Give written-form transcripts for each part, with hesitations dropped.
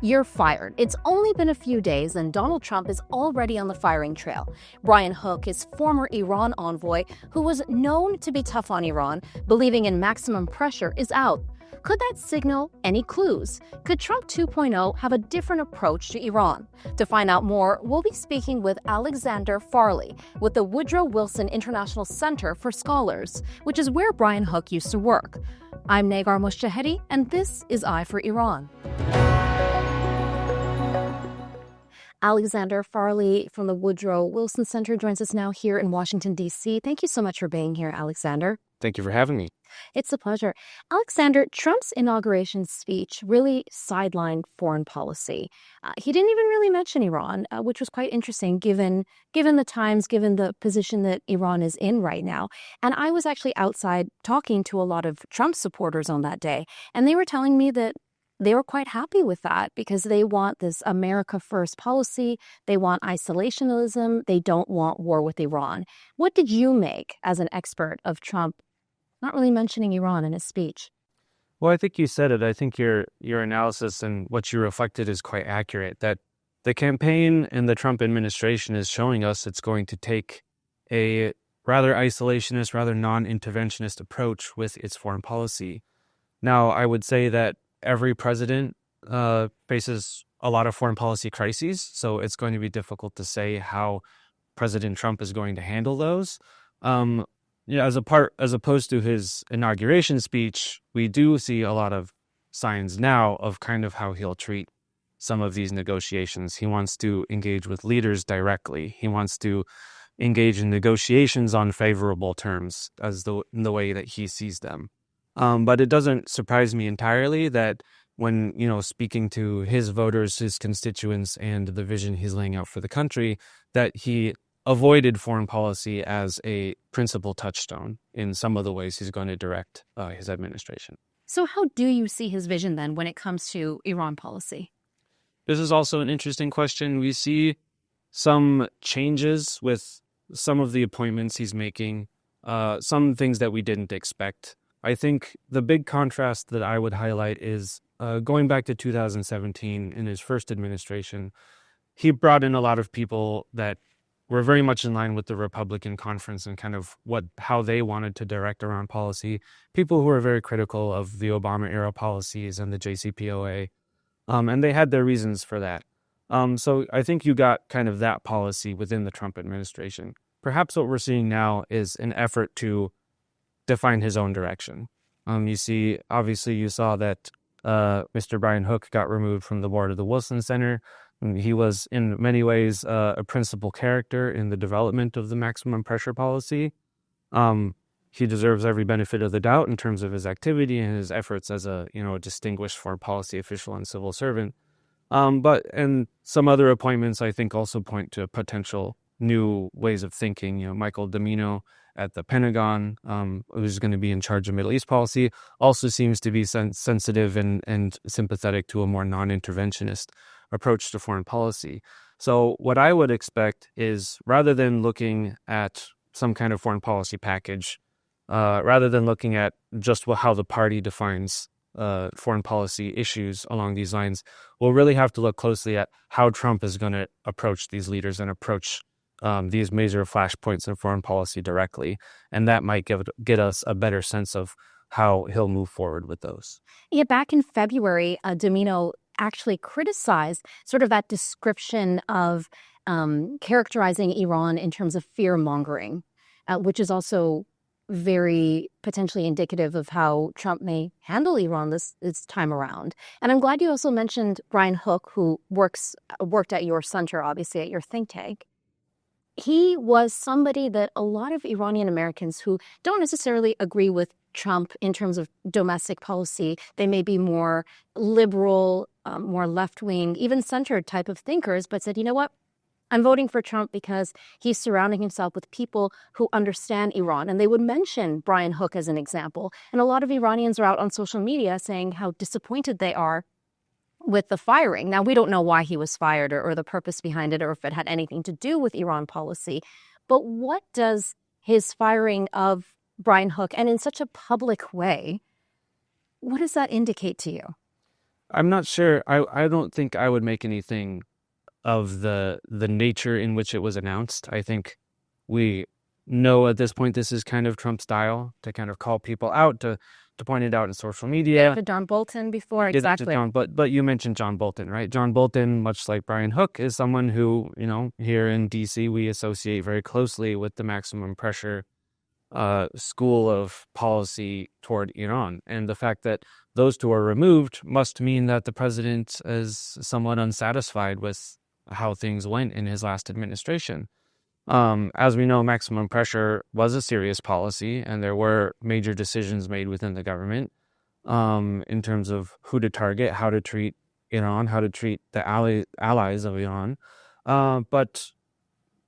You're fired. It's only been a few days and Donald Trump is already on the firing trail. Brian Hook, his former Iran envoy, who was known to be tough on Iran, believing in maximum pressure, is out. Could that signal any clues? Could Trump 2.0 have a different approach to Iran? To find out more, we'll be speaking with Alexander Farley with the Woodrow Wilson International Center for Scholars, which is where Brian Hook used to work. I'm Negar Moshahedi, and this is Eye for Iran. Alexander Farley from the Woodrow Wilson Center joins us now here in Washington, D.C. Thank you so much for being here, Alexander. Thank you for having me. It's a pleasure. Alexander, Trump's inauguration speech really sidelined foreign policy. He didn't even really mention Iran, which was quite interesting given the times, given the position that Iran is in right now. And I was actually outside talking to a lot of Trump supporters on that day, and they were telling me that they were quite happy with that because they want this America First policy. They want isolationism. They don't want war with Iran. What did you make as an expert of Trump not really mentioning Iran in his speech? Well, I think you said it. I think your analysis and what you reflected is quite accurate, that the campaign and the Trump administration is showing us it's going to take a rather isolationist, rather non-interventionist approach with its foreign policy. Now, I would say that every president faces a lot of foreign policy crises, so it's going to be difficult to say how President Trump is going to handle those. As opposed to his inauguration speech, we do see a lot of signs now of kind of how he'll treat some of these negotiations. He wants to engage with leaders directly. He wants to engage in negotiations on favorable terms in the way that he sees them. But it doesn't surprise me entirely that when, speaking to his voters, his constituents, and the vision he's laying out for the country, that he avoided foreign policy as a principal touchstone in some of the ways he's going to direct his administration. So how do you see his vision then when it comes to Iran policy? This is also an interesting question. We see some changes with some of the appointments he's making, some things that we didn't expect. I think the big contrast that I would highlight is going back to 2017 in his first administration, he brought in a lot of people that were very much in line with the Republican conference and kind of how they wanted to direct Iran policy, people who were very critical of the Obama-era policies and the JCPOA, and they had their reasons for that. So I think you got kind of that policy within the Trump administration. Perhaps what we're seeing now is an effort to define his own direction. You saw that Mr. Brian Hook got removed from the board of the Wilson Center. He was in many ways a principal character in the development of the maximum pressure policy. He deserves every benefit of the doubt in terms of his activity and his efforts as a distinguished foreign policy official and civil servant. And some other appointments I think also point to potential new ways of thinking. Michael Domino at the Pentagon, who's going to be in charge of Middle East policy, also seems to be sensitive and sympathetic to a more non-interventionist approach to foreign policy. So what I would expect is, rather than looking at some kind of foreign policy package, rather than looking at just how the party defines foreign policy issues along these lines, we'll really have to look closely at how Trump is going to approach these leaders and approach these major flashpoints in foreign policy directly. And that might get us a better sense of how he'll move forward with those. Yeah, back in February, Domino actually criticized sort of that description of characterizing Iran in terms of fear-mongering, which is also very potentially indicative of how Trump may handle Iran this time around. And I'm glad you also mentioned Brian Hook, who worked at your center, obviously, at your think tank. He was somebody that a lot of Iranian Americans who don't necessarily agree with Trump in terms of domestic policy, they may be more liberal, more left-wing, even centered type of thinkers, but said, you know what? I'm voting for Trump because he's surrounding himself with people who understand Iran. And they would mention Brian Hook as an example. And a lot of Iranians are out on social media saying how disappointed they are with the firing. Now, we don't know why he was fired or the purpose behind it or if it had anything to do with Iran policy. But what does his firing of Brian Hook, and in such a public way, what does that indicate to you? I'm not sure. I don't think I would make anything of the nature in which it was announced. I think we know at this point this is kind of Trump style to kind of call people out, to point it out in social media. To John Bolton before, Did that to exactly. John, but you mentioned John Bolton, right? John Bolton, much like Brian Hook, is someone who, here in DC we associate very closely with the maximum pressure school of policy toward Iran. And the fact that those two are removed must mean that the president is somewhat unsatisfied with how things went in his last administration. As we know, maximum pressure was a serious policy, and there were major decisions made within the government in terms of who to target, how to treat Iran, how to treat the allies of Iran. But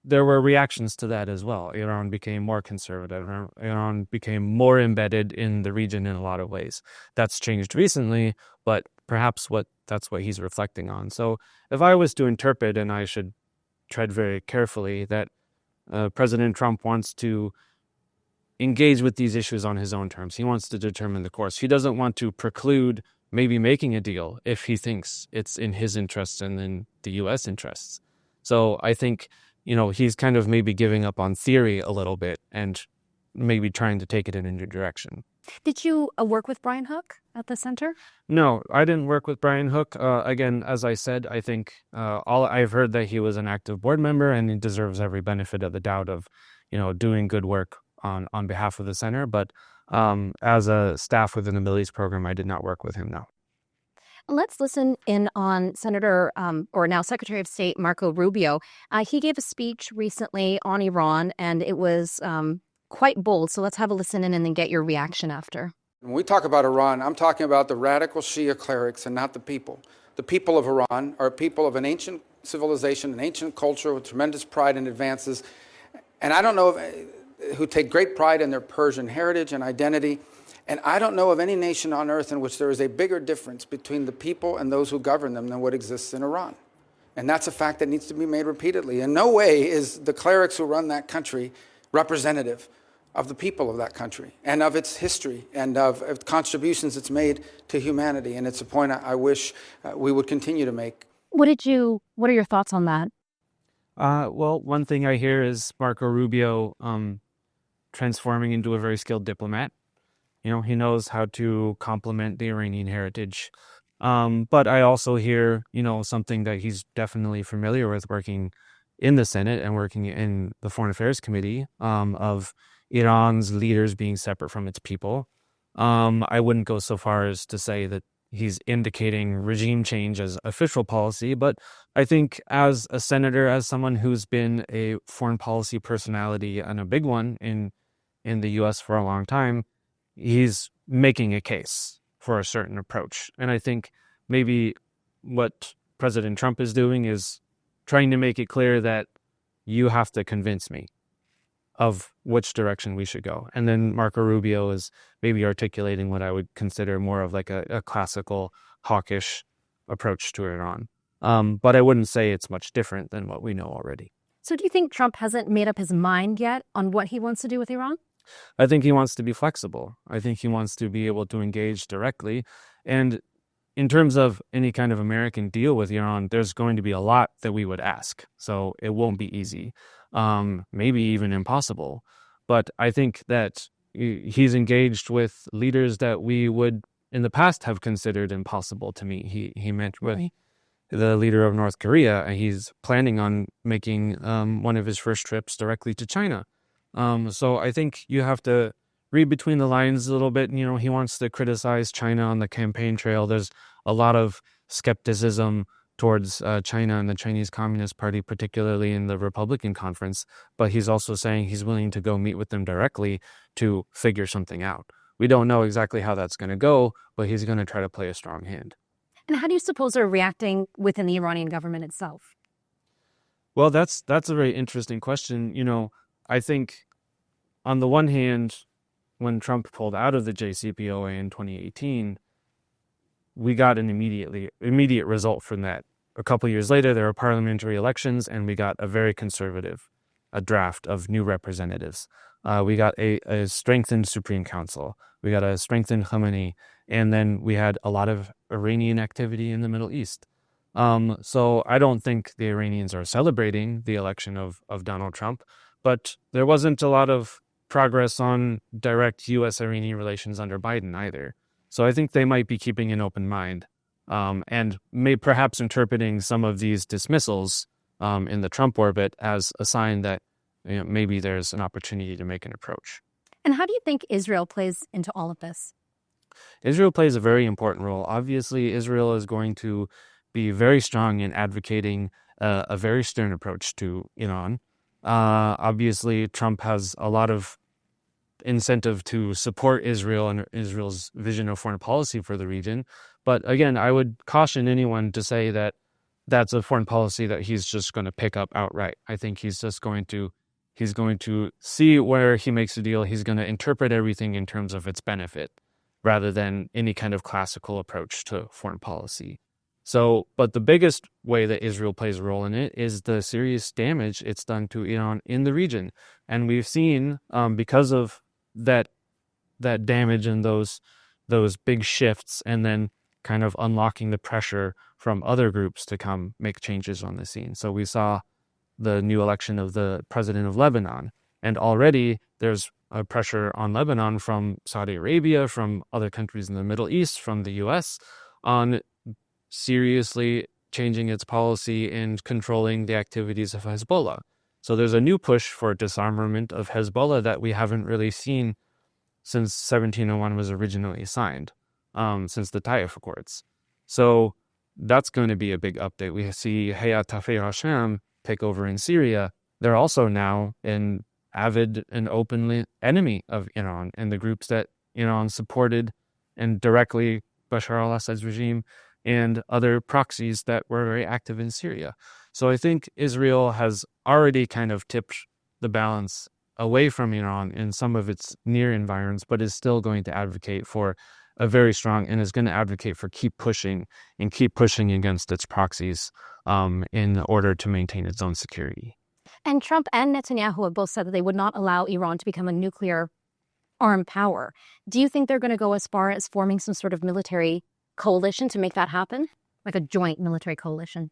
there were reactions to that as well. Iran became more conservative. Iran became more embedded in the region in a lot of ways. That's changed recently, but perhaps that's what he's reflecting on. So if I was to interpret, and I should tread very carefully, that President Trump wants to engage with these issues on his own terms. He wants to determine the course. He doesn't want to preclude maybe making a deal if he thinks it's in his interests and in the U.S. interests. So I think, he's kind of maybe giving up on theory a little bit and maybe trying to take it in a new direction. Did you work with Brian Hook at the center? No, I didn't work with Brian Hook. Again, as I said, I think I've heard that he was an active board member and he deserves every benefit of the doubt of, doing good work on behalf of the center. But as a staff within the Middle East program, I did not work with him, no. Let's listen in on Senator, or now Secretary of State, Marco Rubio. He gave a speech recently on Iran, and it was quite bold. So let's have a listen in and then get your reaction after. When we talk about Iran, I'm talking about the radical Shia clerics and not the people. The people of Iran are people of an ancient civilization, an ancient culture with tremendous pride and advances. And I don't know who take great pride in their Persian heritage and identity. And I don't know of any nation on earth in which there is a bigger difference between the people and those who govern them than what exists in Iran. And that's a fact that needs to be made repeatedly. In no way is the clerics who run that country representative of the people of that country and of its history and of contributions it's made to humanity. And it's a point I wish we would continue to make. What are your thoughts on that? Well, one thing I hear is Marco Rubio transforming into a very skilled diplomat. He knows how to complement the Iranian heritage. But I also hear, something that he's definitely familiar with working in the Senate and working in the Foreign Affairs Committee, of Iran's leaders being separate from its people. I wouldn't go so far as to say that he's indicating regime change as official policy, but I think as a senator, as someone who's been a foreign policy personality and a big one in the U.S. for a long time, he's making a case for a certain approach. And I think maybe what President Trump is doing is trying to make it clear that you have to convince me of which direction we should go. And then Marco Rubio is maybe articulating what I would consider more of like a classical hawkish approach to Iran. But I wouldn't say it's much different than what we know already. So do you think Trump hasn't made up his mind yet on what he wants to do with Iran? I think he wants to be flexible. I think he wants to be able to engage directly. And in terms of any kind of American deal with Iran, there's going to be a lot that we would ask. So it won't be easy, maybe even impossible. But I think that he's engaged with leaders that we would in the past have considered impossible to meet. He met with the leader of North Korea, and he's planning on making one of his first trips directly to China. So I think you have to read between the lines a little bit. He wants to criticize China on the campaign trail. There's a lot of skepticism towards China and the Chinese Communist Party, particularly in the Republican conference. But he's also saying he's willing to go meet with them directly to figure something out. We don't know exactly how that's going to go, but he's going to try to play a strong hand. And how do you suppose they're reacting within the Iranian government itself? Well, that's a very interesting question. I think on the one hand, when Trump pulled out of the JCPOA in 2018, we got an immediate result from that. A couple years later, there were parliamentary elections, and we got a very conservative a draft of new representatives. We got a strengthened Supreme Council. We got a strengthened Khamenei. And then we had a lot of Iranian activity in the Middle East. So I don't think the Iranians are celebrating the election of Donald Trump, but there wasn't a lot of progress on direct U.S.-Iranian relations under Biden either. So I think they might be keeping an open mind and may perhaps interpreting some of these dismissals in the Trump orbit as a sign that maybe there's an opportunity to make an approach. And how do you think Israel plays into all of this? Israel plays a very important role. Obviously, Israel is going to be very strong in advocating a very stern approach to Iran. Obviously, Trump has a lot of incentive to support Israel and Israel's vision of foreign policy for the region. But again, I would caution anyone to say that that's a foreign policy that he's just going to pick up outright. I think he's going to see where he makes a deal. He's going to interpret everything in terms of its benefit rather than any kind of classical approach to foreign policy. So, but the biggest way that Israel plays a role in it is the serious damage it's done to Iran in the region. And we've seen, because of that damage and those big shifts, and then kind of unlocking the pressure from other groups to come make changes on the scene. So we saw the new election of the president of Lebanon, and already there's a pressure on Lebanon from Saudi Arabia, from other countries in the Middle East, from the U.S. on seriously changing its policy and controlling the activities of Hezbollah. So there's a new push for disarmament of Hezbollah that we haven't really seen since 1701 was originally signed, since the Taif Accords. So that's going to be a big update. We see Hayat Tahrir al-Sham take over in Syria. They're also now an avid and openly enemy of Iran and the groups that Iran supported and directly Bashar al-Assad's regime and other proxies that were very active in Syria. So I think Israel has already kind of tipped the balance away from Iran in some of its near environs, but is still going to advocate for a very strong and is going to advocate for keep pushing against its proxies in order to maintain its own security. And Trump and Netanyahu have both said that they would not allow Iran to become a nuclear armed power. Do you think they're going to go as far as forming some sort of military coalition to make that happen? Like a joint military coalition?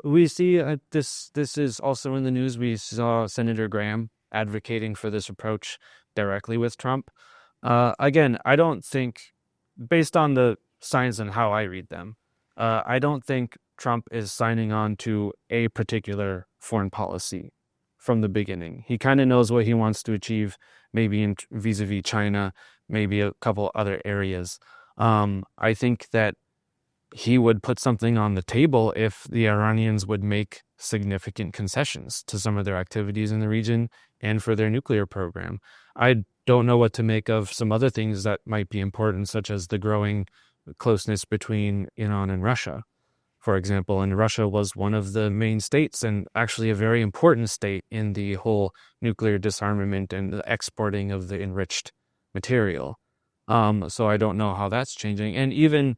We see this is also in the news. We saw Senator Graham advocating for this approach directly with Trump. Again, I don't think, based on the signs and how I read them, I don't think Trump is signing on to a particular foreign policy from the beginning. He kind of knows what he wants to achieve, maybe in vis-a-vis China, maybe a couple other areas. I think that he would put something on the table if the Iranians would make significant concessions to some of their activities in the region and for their nuclear program. I don't know what to make of some other things that might be important, such as the growing closeness between Iran and Russia, for example. And Russia was one of the main states and actually a very important state in the whole nuclear disarmament and the exporting of the enriched material. So I don't know how that's changing. And even,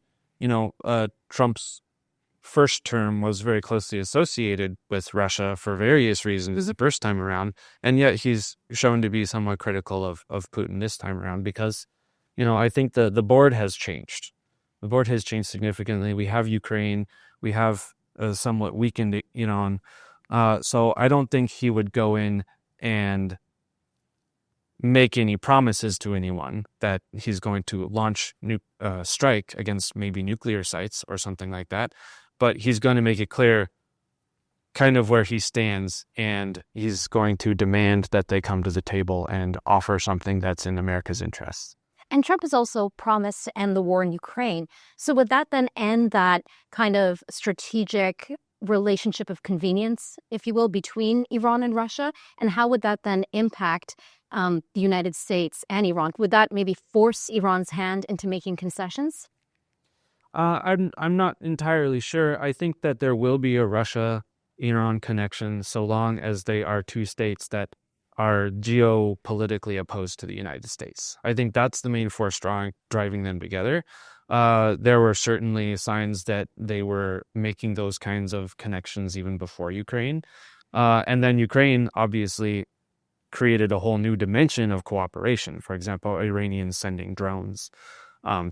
Trump's first term was very closely associated with Russia for various reasons the first time around. And yet he's shown to be somewhat critical of Putin this time around because, I think the board has changed. The board has changed significantly. We have Ukraine. We have a somewhat weakened Iran. So I don't think he would go in and make any promises to anyone that he's going to launch strike against maybe nuclear sites or something like that. But he's going to make it clear kind of where he stands, and he's going to demand that they come to the table and offer something that's in America's interests. And Trump has also promised to end the war in Ukraine. So would that then end that kind of strategic relationship of convenience, if you will, between Iran and Russia? And how would that then impact the United States and Iran? Would that maybe force Iran's hand into making concessions? I'm not entirely sure. I think that there will be a Russia-Iran connection so long as they are two states that are geopolitically opposed to the United States. I think that's the main force driving them together. There were certainly signs that they were making those kinds of connections even before Ukraine. And then Ukraine obviously created a whole new dimension of cooperation. For example, Iranians sending drones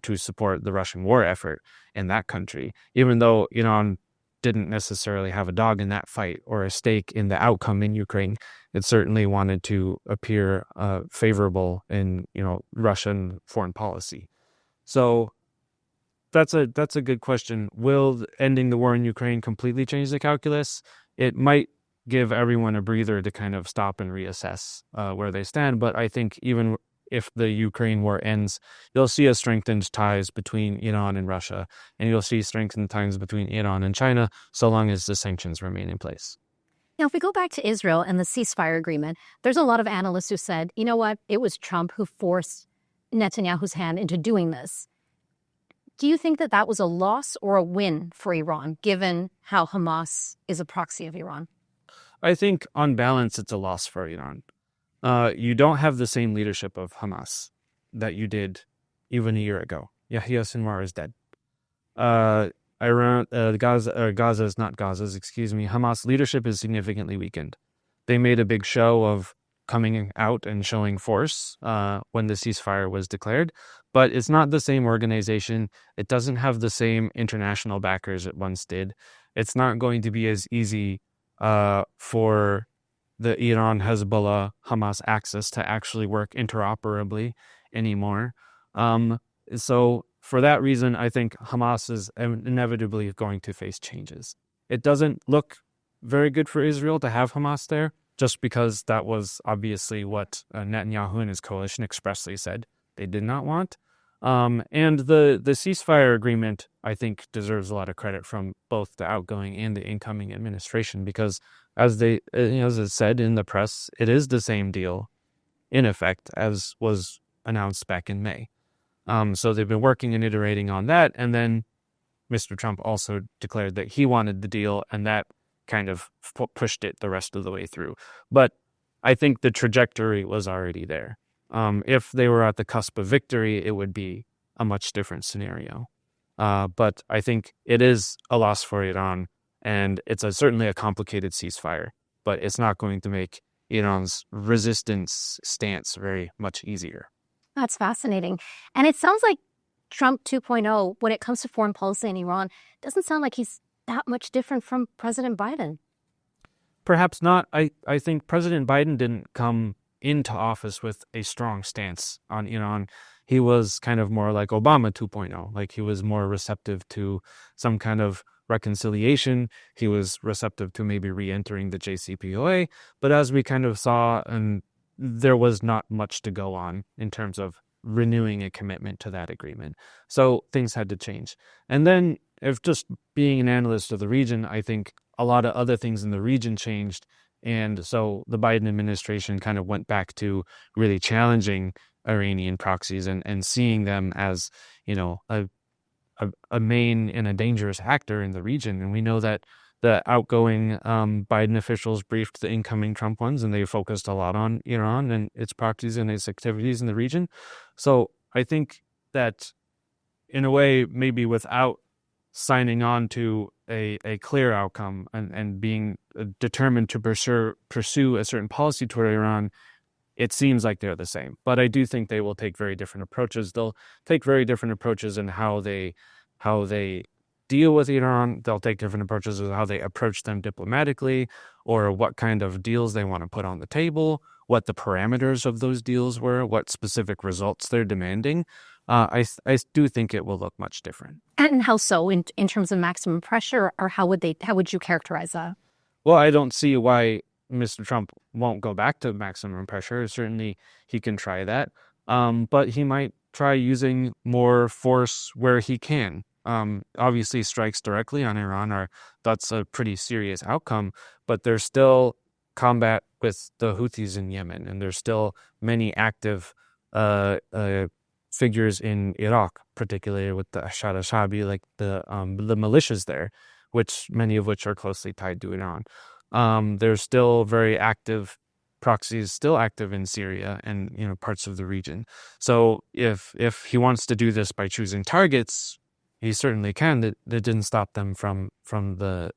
to support the Russian war effort in that country, even though Iran didn't necessarily have a dog in that fight or a stake in the outcome in Ukraine. It certainly wanted to appear favorable in Russian foreign policy. So that's a good question. Will ending the war in Ukraine completely change the calculus? It might give everyone a breather to kind of stop and reassess where they stand. But I think even if the Ukraine war ends, you'll see a strengthened ties between Iran and Russia, and you'll see strengthened ties between Iran and China, so long as the sanctions remain in place. Now, if we go back to Israel and the ceasefire agreement, there's a lot of analysts who said, you know what, it was Trump who forced Netanyahu's hand into doing this. Do you think that that was a loss or a win for Iran, given how Hamas is a proxy of Iran? I think on balance, it's a loss for Iran. You don't have the same leadership of Hamas that you did even a year ago. Yahya Sinwar is dead. Gaza is not Gaza's, excuse me. Hamas leadership is significantly weakened. They made a big show of coming out and showing force when the ceasefire was declared, but it's not the same organization. It doesn't have the same international backers it once did. It's not going to be as easy for the Iran, Hezbollah, Hamas axis to actually work interoperably anymore. So for that reason, I think Hamas is inevitably going to face changes. It doesn't look very good for Israel to have Hamas there, just because that was obviously what Netanyahu and his coalition expressly said they did not want. And the ceasefire agreement, I think, deserves a lot of credit from both the outgoing and the incoming administration, because as it said in the press, it is the same deal in effect as was announced back in May. So they've been working and iterating on that. And then Mr. Trump also declared that he wanted the deal, and that kind of pushed it the rest of the way through. But I think the trajectory was already there. If they were at the cusp of victory, it would be a much different scenario. But I think it is a loss for Iran, and it's certainly a complicated ceasefire, but it's not going to make Iran's resistance stance very much easier. That's fascinating. And it sounds like Trump 2.0, when it comes to foreign policy in Iran, doesn't sound like he's that much different from President Biden. Perhaps not. I think President Biden didn't come into office with a strong stance on Iran. He was kind of more like Obama 2.0, like he was more receptive to some kind of reconciliation. He was receptive to maybe re-entering the JCPOA. But as we kind of saw, and there was not much to go on in terms of renewing a commitment to that agreement. So things had to change. And then, if just being an analyst of the region, I think a lot of other things in the region changed. And so the Biden administration kind of went back to really challenging Iranian proxies and seeing them as, a main and a dangerous actor in the region. And we know that the outgoing Biden officials briefed the incoming Trump ones, and they focused a lot on Iran and its proxies and its activities in the region. So I think that in a way, maybe without signing on to a clear outcome and being determined to pursue a certain policy toward Iran, it seems like they're the same. But I do think they will take very different approaches. They'll take very different approaches in how they deal with Iran. They'll take different approaches with how they approach them diplomatically, or what kind of deals they want to put on the table, what the parameters of those deals were, what specific results they're demanding. I do think it will look much different. And how so, in terms of maximum pressure, or how would you characterize that? Well, I don't see why Mr. Trump won't go back to maximum pressure. Certainly he can try that. But he might try using more force where he can. Obviously strikes directly on Iran that's a pretty serious outcome, but there's still combat with the Houthis in Yemen, and there's still many active figures in Iraq, particularly with the Ashad al-Shabi, like the militias there, many of which are closely tied to Iran. There's still very active proxies still active in Syria and parts of the region. So if he wants to do this by choosing targets, he certainly can. That didn't stop them from the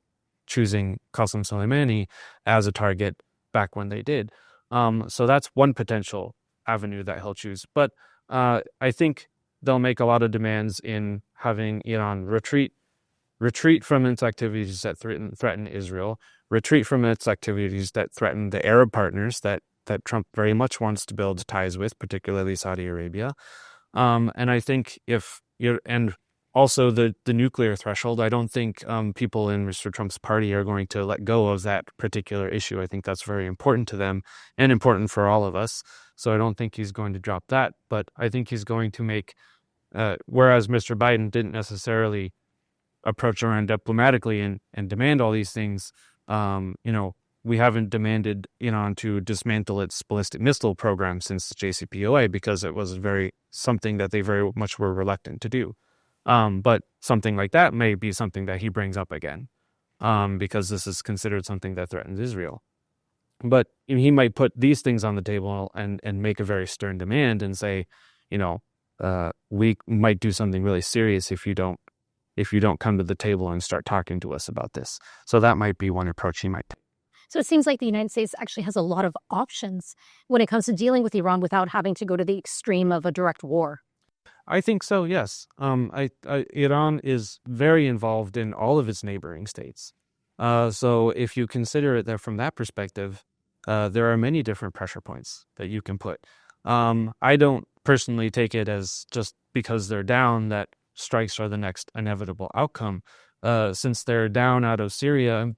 choosing Qasem Soleimani as a target back when they did. So that's one potential avenue that he'll choose. But I think they'll make a lot of demands in having Iran retreat from its activities that threaten Israel, retreat from its activities that threaten the Arab partners that Trump very much wants to build ties with, particularly Saudi Arabia. And I think and also the nuclear threshold, I don't think people in Mr. Trump's party are going to let go of that particular issue. I think that's very important to them and important for all of us. So I don't think he's going to drop that. But I think he's going to make, whereas Mr. Biden didn't necessarily approach Iran diplomatically and demand all these things, we haven't demanded Iran to dismantle its ballistic missile program since the JCPOA because it was something that they very much were reluctant to do. But something like that may be something that he brings up again, because this is considered something that threatens Israel. But he might put these things on the table and make a very stern demand and say, we might do something really serious if you don't come to the table and start talking to us about this. So that might be one approach he might take. So it seems like the United States actually has a lot of options when it comes to dealing with Iran without having to go to the extreme of a direct war. I think so, yes. Iran is very involved in all of its neighboring states. So if you consider it from that perspective, there are many different pressure points that you can put. I don't personally take it as just because they're down that strikes are the next inevitable outcome. Since they're down out of Syria,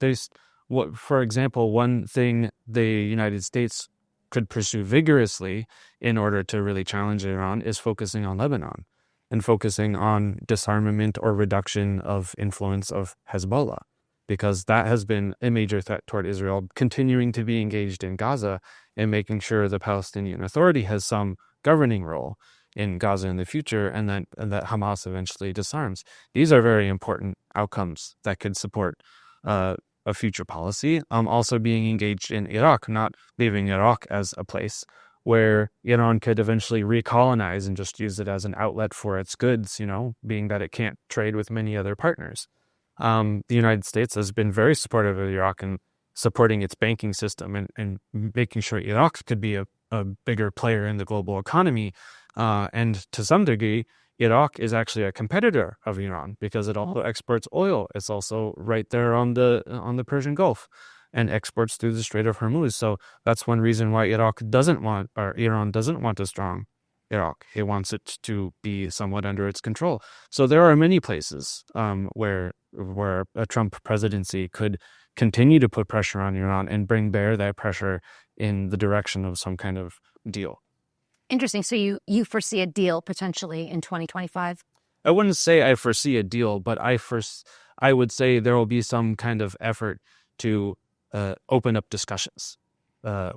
for example, one thing the United States could pursue vigorously in order to really challenge Iran is focusing on Lebanon and focusing on disarmament or reduction of influence of Hezbollah, because that has been a major threat toward Israel, continuing to be engaged in Gaza and making sure the Palestinian Authority has some governing role in Gaza in the future, and that Hamas eventually disarms. These are very important outcomes that could support a future policy. Also being engaged in Iraq, not leaving Iraq as a place where Iran could eventually recolonize and just use it as an outlet for its goods, being that it can't trade with many other partners. The United States has been very supportive of Iraq and supporting its banking system and making sure Iraq could be a bigger player in the global economy. And to some degree, Iraq is actually a competitor of Iran because it also exports oil. It's also right there on the Persian Gulf and exports through the Strait of Hormuz. So that's one reason why Iran doesn't want a strong Iraq. It wants it to be somewhat under its control. So there are many places where a Trump presidency could continue to put pressure on Iran and bring bear that pressure in the direction of some kind of deal. Interesting. So you foresee a deal potentially in 2025? I wouldn't say I foresee a deal, but I would say there will be some kind of effort to open up discussions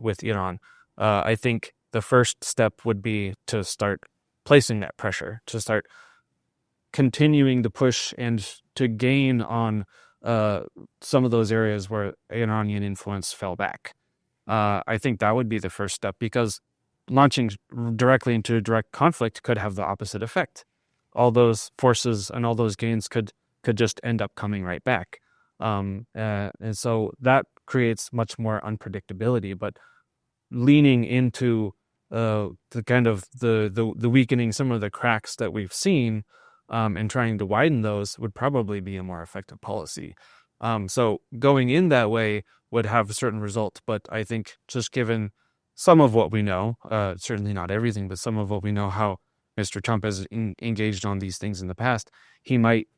with Iran. I think the first step would be to start placing that pressure, to start continuing the push and to gain on some of those areas where Iranian influence fell back. I think that would be the first step, because launching directly into a direct conflict could have the opposite effect. All those forces and all those gains could just end up coming right back. And so that creates much more unpredictability. But leaning into the kind of the weakening some of the cracks that we've seen and trying to widen those would probably be a more effective policy. So going in that way would have a certain result. But I think just given some of what we know, certainly not everything, but some of what we know how Mr. Trump has engaged on these things in the past, he might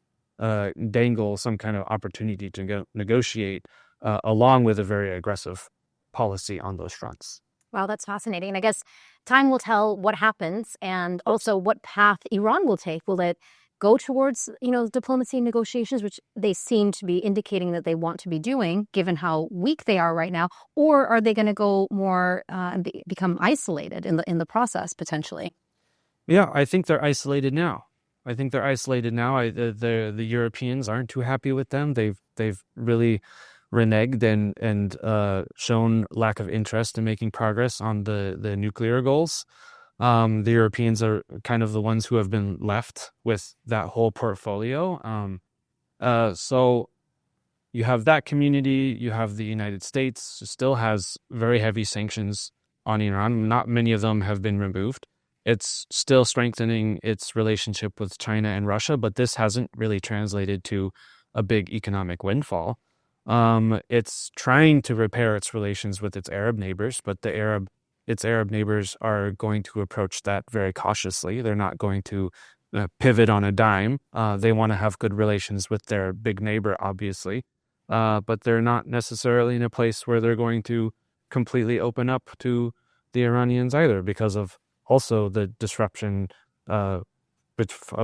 dangle some kind of opportunity to negotiate along with a very aggressive policy on those fronts. Wow, that's fascinating. And I guess time will tell what happens and also what path Iran will take. Will it go towards, diplomacy and negotiations, which they seem to be indicating that they want to be doing, given how weak they are right now? Or are they going to go more and become isolated in the process, potentially? Yeah, I think they're isolated now. The Europeans aren't too happy with them. They've really reneged and shown lack of interest in making progress on the nuclear goals. The Europeans are kind of the ones who have been left with that whole portfolio. So you have that community, you have the United States, still has very heavy sanctions on Iran. Not many of them have been removed. It's still strengthening its relationship with China and Russia, but this hasn't really translated to a big economic windfall. It's trying to repair its relations with its Arab neighbors, but its Arab neighbors are going to approach that very cautiously. They're not going to pivot on a dime. They want to have good relations with their big neighbor, obviously, but they're not necessarily in a place where they're going to completely open up to the Iranians either, because of also the disruption of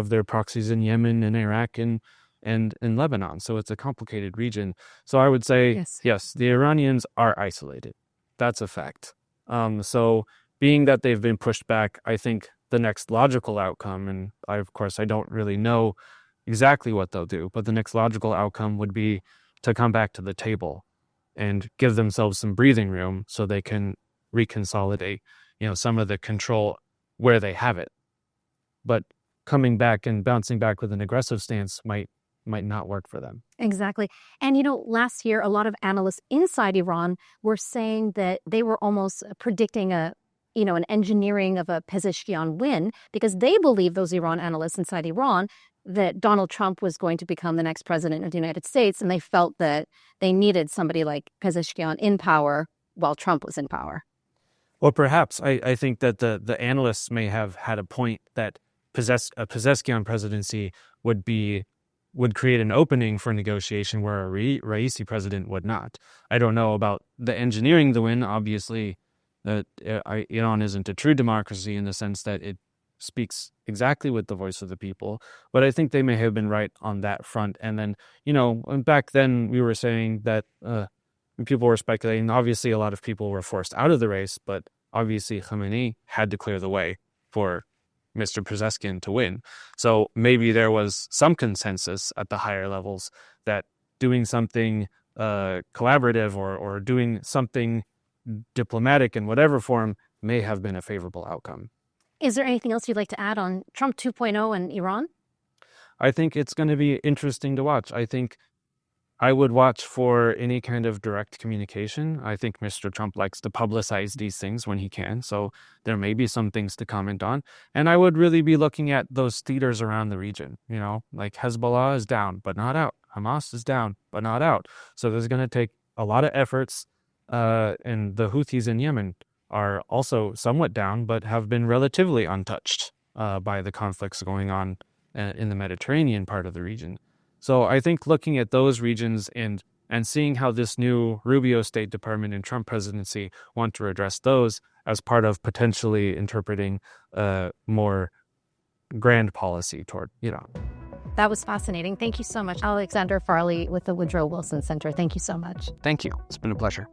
their proxies in Yemen and Iraq and in Lebanon. So it's a complicated region. So I would say, yes, the Iranians are isolated. That's a fact. So being that they've been pushed back, I think the next logical outcome, and of course I don't really know exactly what they'll do, but the next logical outcome would be to come back to the table and give themselves some breathing room so they can reconsolidate, some of the control where they have it. But coming back and bouncing back with an aggressive stance might not work for them. Exactly. And, last year, a lot of analysts inside Iran were saying that they were almost predicting an engineering of a Pezeshkian win, because they believe, those Iran analysts inside Iran, that Donald Trump was going to become the next president of the United States, and they felt that they needed somebody like Pezeshkian in power while Trump was in power. Well, perhaps. I think that the analysts may have had a point that a Pezeshkian presidency would create an opening for negotiation where a Raisi president would not. I don't know about the engineering the win. Obviously, Iran isn't a true democracy in the sense that it speaks exactly with the voice of the people. But I think they may have been right on that front. And then, back then we were saying that people were speculating. Obviously, a lot of people were forced out of the race, but obviously Khamenei had to clear the way for Mr. Pezeshkian to win. So maybe there was some consensus at the higher levels that doing something collaborative or doing something diplomatic in whatever form may have been a favorable outcome. Is there anything else you'd like to add on Trump 2.0 and Iran? I think it's going to be interesting to watch. I think I would watch for any kind of direct communication. I think Mr. Trump likes to publicize these things when he can, so there may be some things to comment on. And I would really be looking at those theaters around the region, like Hezbollah is down, but not out. Hamas is down, but not out. So there's going to take a lot of efforts. And the Houthis in Yemen are also somewhat down, but have been relatively untouched by the conflicts going on in the Mediterranean part of the region. So I think looking at those regions and seeing how this new Rubio State Department and Trump presidency want to address those as part of potentially interpreting more grand policy toward Iran. That was fascinating. Thank you so much, Alexander Farley with the Woodrow Wilson Center. Thank you so much. Thank you. It's been a pleasure.